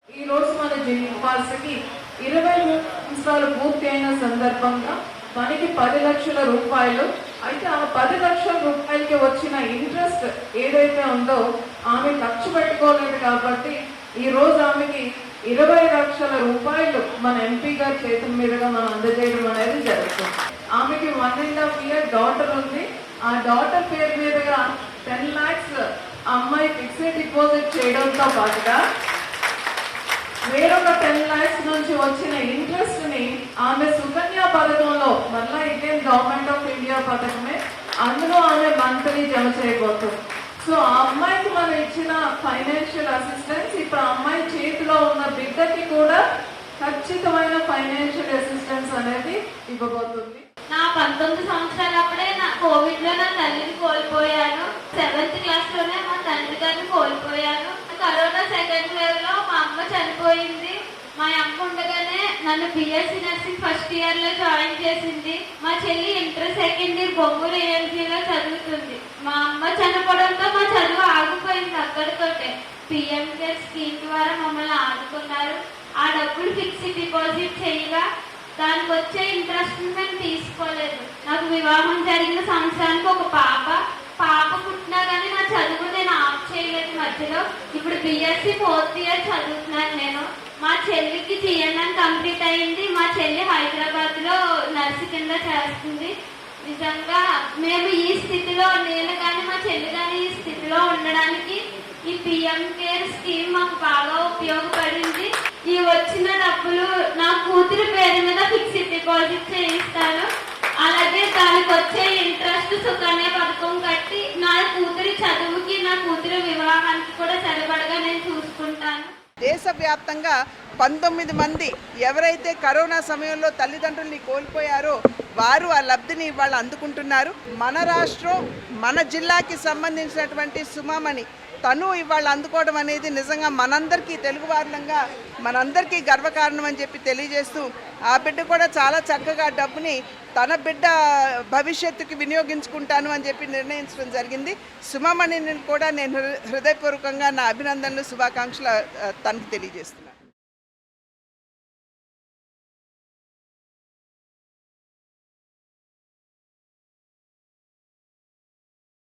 ఈ రోజు మన జిల్లాకి 23 సంవత్సరాలు పూర్తి అయిన సందర్భంగా మనకి 10 లక్షల రూపాయలు అయితే ఆ 10 లక్షల రూపాయలకి వచ్చిన ఇంట్రెస్ట్ ఏదైతే ఉందో ఆమె ఖర్చు పెట్టుకోలేదు కాబట్టి ఈ రోజు ఆమెకి 20 లక్షల రూపాయలు మన ఎంపీ గారి చేతుల మీదుగా మనం అందజేయడం అనేది జరుగుతుంది. ఆమెకి 1.5 year డాటర్ ఉంది. ఆ డాటర్ పేరు మీదుగా 10 lakhs అమ్మాయి ఫిక్స్డ్ డిపాజిట్ చేయడంతో పాటుగా వేరొక 10 lakhs నుంచి వచ్చిన ఇంట్రెస్ట్ ని ఆమె సుకన్య పథకంలో మళ్ళా ఇదే గవర్నమెంట్ ఆఫ్ ఇండియా పథకమే అందులో ఆమె మంత్లీ జమ చేయబోతుంది. సో ఆ అమ్మాయికి మనం ఇచ్చిన ఫైనాన్షియల్ అసిస్టెన్స్ ఇప్పుడు ఆ అమ్మాయి చేతిలో ఉన్న బిడ్డకి కూడా ఖచ్చితమైన ఫైనాన్షియల్ అసిస్టెన్స్ అనేది ఇవ్వబోతుంది. నా 19 సంవత్సరాలప్పుడే నా కోవిడ్ లో నా తల్లిని కోల్పోయాను. 7th క్లాస్ లోనే మా తండ్రి గారిని కోల్పోయాను. కరోనా సెకండ్ వేవ్ లో మా అమ్మ చనిపోయింది. మా అమ్మ ఉండగానే నన్ను బిఎస్సి నర్సింగ్ ఫస్ట్ ఇయర్ లో జాయిన్ చేసింది. మా చెల్లి ఇంటర్ సెకండ్ ఇయర్ బొంగూరు ఏఎంసీలో చదువుతుంది. మా అమ్మ చనిపోవడంతో మా చదువు ఆగిపోయింది అక్కడితోటే. పిఎం కేర్ స్కీమ్ ద్వారా మమ్మల్ని ఆదుకున్నారు. ఆ డబ్బులు ఫిక్స్డ్ డిపాజిట్ చేయగా దానికి వచ్చే ఇంట్రెస్ట్ మేము తీసుకోలేదు. నాకు వివాహం జరిగిన సంవత్సరానికి ఒక పాప పుట్టినా కానీ నా చదువు నేను ఆఫ్ చేయలేదు మధ్యలో. ఇప్పుడు బిఎస్సి 4th ఇయర్ చదువుతున్నాను నేను. మా చెల్లికి జిఎన్ఎం కంప్లీట్ అయింది. మా చెల్లి హైదరాబాద్ లో నర్సు కింద చేస్తుంది. నిజంగా మేము ఈ స్థితిలో నేను కానీ మా చెల్లి కానీ ఈ స్థితిలో ఉండడానికి ఈ పిఎం కేర్ స్కీమ్ మాకు బాగా ఉపయోగపడింది. ఈ వచ్చిన డబ్బులు నా కూతురు పేరు మీద ఫిక్స్డ్ డిపాజిట్ చేయిస్తాను. అలాగే దానికి వచ్చే ఇంట్రెస్ట్ సుకన్య పథకం కట్టి నా కూతురి చదువుకి నా కూతురి వివాహానికి కూడా సరిపడగా నేను చూసుకుంటాను. దేశవ్యాప్తంగా 19 మంది ఎవరైతే కరోనా సమయంలో తల్లిదండ్రుల్ని కోల్పోయారో వారు ఆ లబ్ధిని ఇవాళ అందుకుంటున్నారు. మన రాష్ట్రం మన జిల్లాకి సంబంధించినటువంటి సుమామణి తను ఇవాళ అందుకోవడం అనేది నిజంగా మనందరికీ తెలుగువారులంగా మనందరికీ గర్వకారణం అని చెప్పి తెలియజేస్తూ ఆ బిడ్డ కూడా చాలా చక్కగా డబ్బుని తన బిడ్డ భవిష్యత్తుకి వినియోగించుకుంటాను అని చెప్పి నిర్ణయించడం జరిగింది. సుమామణిని కూడా నేను హృదయపూర్వకంగా నా అభినందనలు శుభాకాంక్షలు తనకు తెలియజేస్తున్నాను.